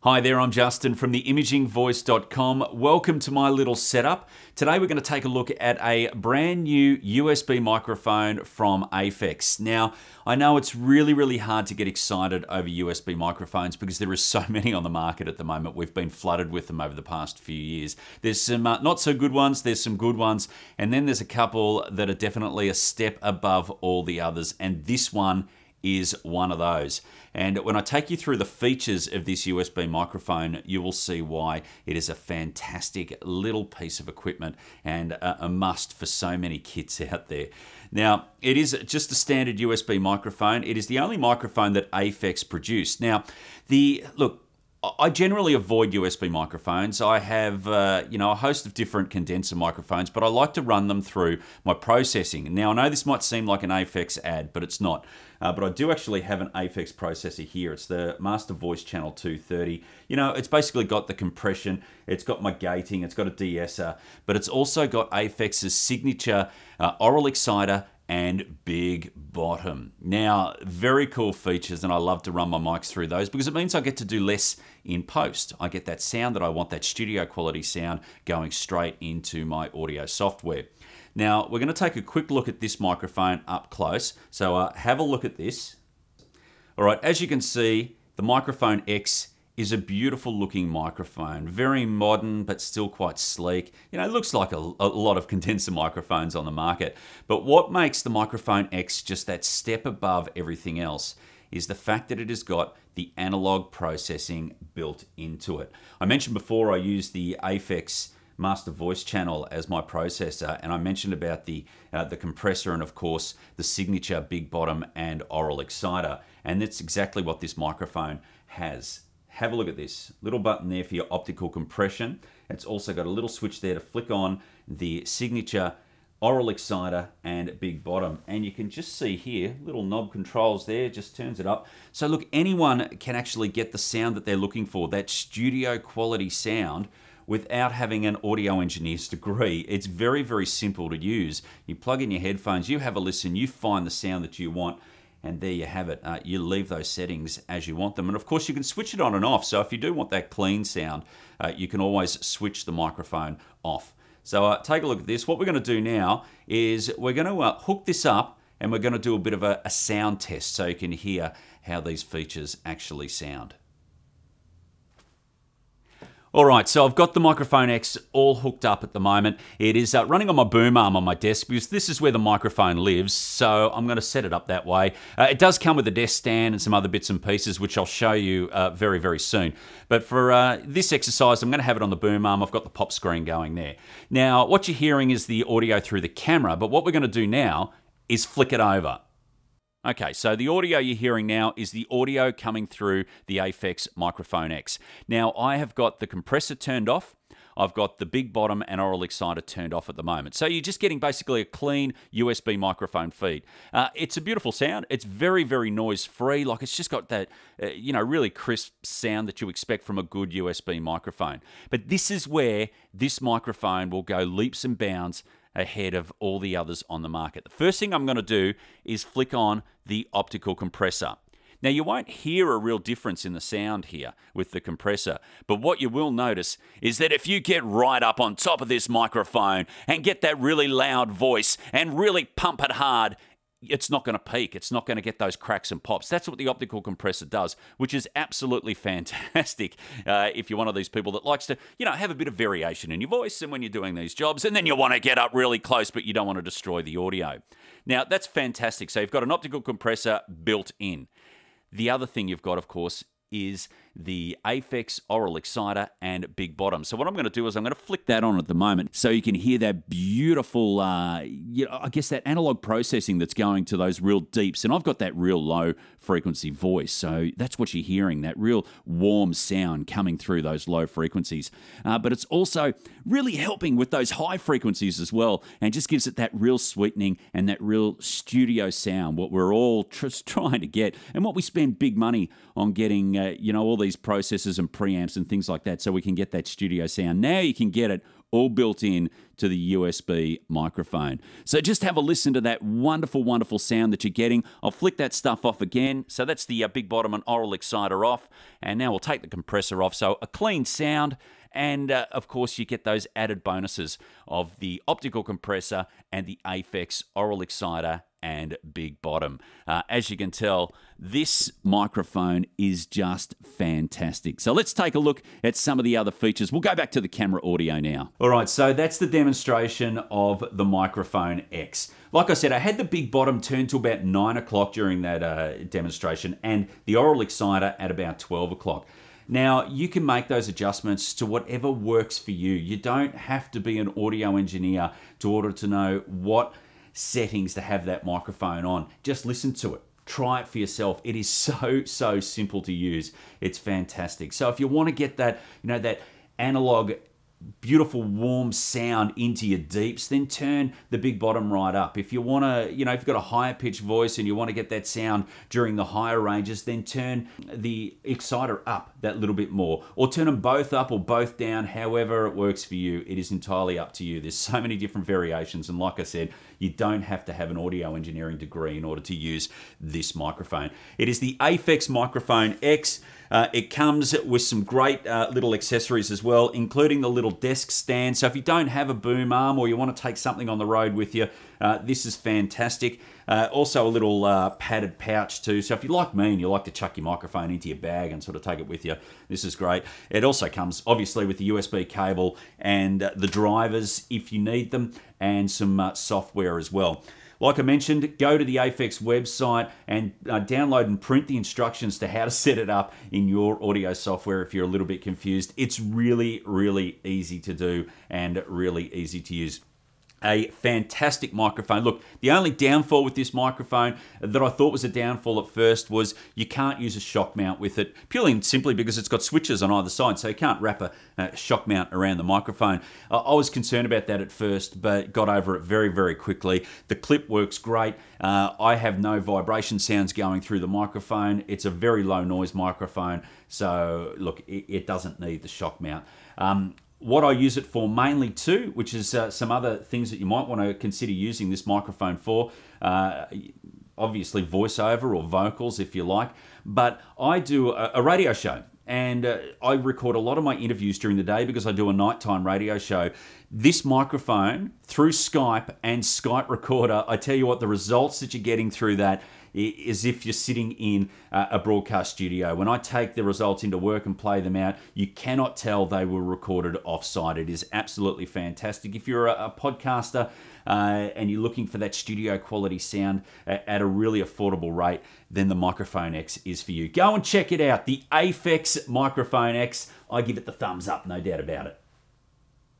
Hi there, I'm Justin from theimagingvoice.com. Welcome to my little setup. Today we're going to take a look at a brand new USB microphone from Aphex. Now, I know it's really hard to get excited over USB microphones because there are so many on the market at the moment. We've been flooded with them over the past few years. There's some not so good ones, there's some good ones, and then there's a couple that are definitely a step above all the others, and this one is one of those. And when I take you through the features of this USB microphone, you will see why it is a fantastic little piece of equipment and a must for so many kids out there. Now, it is just a standard USB microphone. It is the only microphone that Aphex produced. Now, look, I generally avoid USB microphones. I have, a host of different condenser microphones, but I like to run them through my processing. Now, I know this might seem like an Aphex ad, but it's not. But I do actually have an Aphex processor here. It's the Master Voice Channel 230. You know, it's basically got the compression, it's got my gating, it's got a de-esser, but it's also got Aphex's signature oral exciter and big bottom. Now, very cool features, and I love to run my mics through those because it means I get to do less in post. I get that sound that I want, that studio quality sound, going straight into my audio software. Now, we're going to take a quick look at this microphone up close. So have a look at this. All right, as you can see, the Microphone X is a beautiful looking microphone. Very modern, but still quite sleek. You know, it looks like a lot of condenser microphones on the market. But what makes the Microphone X just that step above everything else is the fact that it has got the analog processing built into it. I mentioned before I use the Aphex Master Voice Channel as my processor, and I mentioned about the compressor and of course the signature big bottom and oral exciter, and that's exactly what this microphone has. Have a look at this little button there for your optical compression. It's also got a little switch there to flick on the signature oral exciter and big bottom, and you can just see here little knob controls there, just turns it up. So look, anyone can actually get the sound that they're looking for, that studio quality sound, without having an audio engineer's degree. It's very simple to use. You plug in your headphones, you have a listen, you find the sound that you want, and there you have it. You leave those settings as you want them. And of course you can switch it on and off. So if you do want that clean sound, you can always switch the microphone off. So take a look at this. What we're gonna do now is we're gonna hook this up and we're gonna do a bit of a sound test so you can hear how these features actually sound. All right, so I've got the Microphone X all hooked up at the moment. It is running on my boom arm on my desk because this is where the microphone lives, so I'm going to set it up that way. It does come with a desk stand and some other bits and pieces, which I'll show you very soon. But for this exercise, I'm going to have it on the boom arm. I've got the pop screen going there. Now, what you're hearing is the audio through the camera, but what we're going to do now is flick it over. Okay, so the audio you're hearing now is the audio coming through the Aphex Microphone X. Now, I have got the compressor turned off. I've got the big bottom and oral exciter turned off at the moment. So you're just getting basically a clean USB microphone feed. It's a beautiful sound. It's very noise-free. Like, it's just got that, really crisp sound that you expect from a good USB microphone. But this is where this microphone will go leaps and bounds ahead of all the others on the market. The first thing I'm going to do is flick on the optical compressor. Now, you won't hear a real difference in the sound here with the compressor, but what you will notice is that if you get right up on top of this microphone and get that really loud voice and really pump it hard, it's not going to peak. It's not going to get those cracks and pops. That's what the optical compressor does, which is absolutely fantastic if you're one of these people that likes to, have a bit of variation in your voice and when you're doing these jobs, and then you want to get up really close, but you don't want to destroy the audio. Now, that's fantastic. So you've got an optical compressor built in. The other thing you've got, of course, is the Aphex oral exciter and big bottom. So what I'm going to do is I'm going to flick that on at the moment so you can hear that beautiful, I guess that analog processing that's going to those real deeps. And I've got that real low frequency voice. So that's what you're hearing, that real warm sound coming through those low frequencies. But it's also really helping with those high frequencies as well, and just gives it that real sweetening and that real studio sound, what we're all just trying to get, and what we spend big money on getting you know, all these processors and preamps and things like that so we can get that studio sound. Now you can get it all built in to the USB microphone. So just have a listen to that wonderful, wonderful sound that you're getting. I'll flick that stuff off again. So that's the big bottom and oral exciter off. And now we'll take the compressor off. So a clean sound. And of course, you get those added bonuses of the optical compressor and the Aphex oral exciter and big bottom. As you can tell, this microphone is just fantastic. So let's take a look at some of the other features. We'll go back to the camera audio now. All right, so that's the demonstration of the Microphone X. Like I said, I had the big bottom turned to about 9 o'clock during that demonstration and the oral exciter at about 12 o'clock. Now, you can make those adjustments to whatever works for you. You don't have to be an audio engineer in order to know what settings to have that microphone on. Just listen to it. Try it for yourself. It is so simple to use. It's fantastic. So if you want to get that, you know, that analog beautiful warm sound into your deeps, then turn the big bottom right up. If you want to, you know, if you've got a higher pitched voice and you want to get that sound during the higher ranges, then turn the exciter up that little bit more, or turn them both up or both down, however it works for you. It is entirely up to you. There's so many different variations, and like I said, you don't have to have an audio engineering degree in order to use this microphone. It is the Aphex Microphone X. It comes with some great little accessories as well, including the little desk stand. So if you don't have a boom arm or you want to take something on the road with you, this is fantastic. Also a little padded pouch too. So if you're like me and you like to chuck your microphone into your bag and sort of take it with you, this is great. It also comes obviously with the USB cable and the drivers if you need them, and some software as well. Like I mentioned, go to the Aphex website and download and print the instructions to how to set it up in your audio software if you're a little bit confused. It's really easy to do and really easy to use. A fantastic microphone. Look, the only downfall with this microphone that I thought was a downfall at first was you can't use a shock mount with it, purely and simply because it's got switches on either side, so you can't wrap a shock mount around the microphone. I was concerned about that at first, but got over it very quickly. The clip works great. I have no vibration sounds going through the microphone. It's a very low noise microphone, so look, it doesn't need the shock mount. What I use it for mainly too, which is some other things that you might want to consider using this microphone for, obviously voiceover or vocals if you like, but I do a radio show. And I record a lot of my interviews during the day because I do a nighttime radio show. This microphone through Skype and Skype recorder, I tell you what, the results that you're getting through that is if you're sitting in a broadcast studio. When I take the results into work and play them out, you cannot tell they were recorded off-site. It is absolutely fantastic. If you're a podcaster and you're looking for that studio quality sound at a really affordable rate, then the Microphone X is for you. Go and check it out, the Aphex Microphone X. I give it the thumbs up, no doubt about it.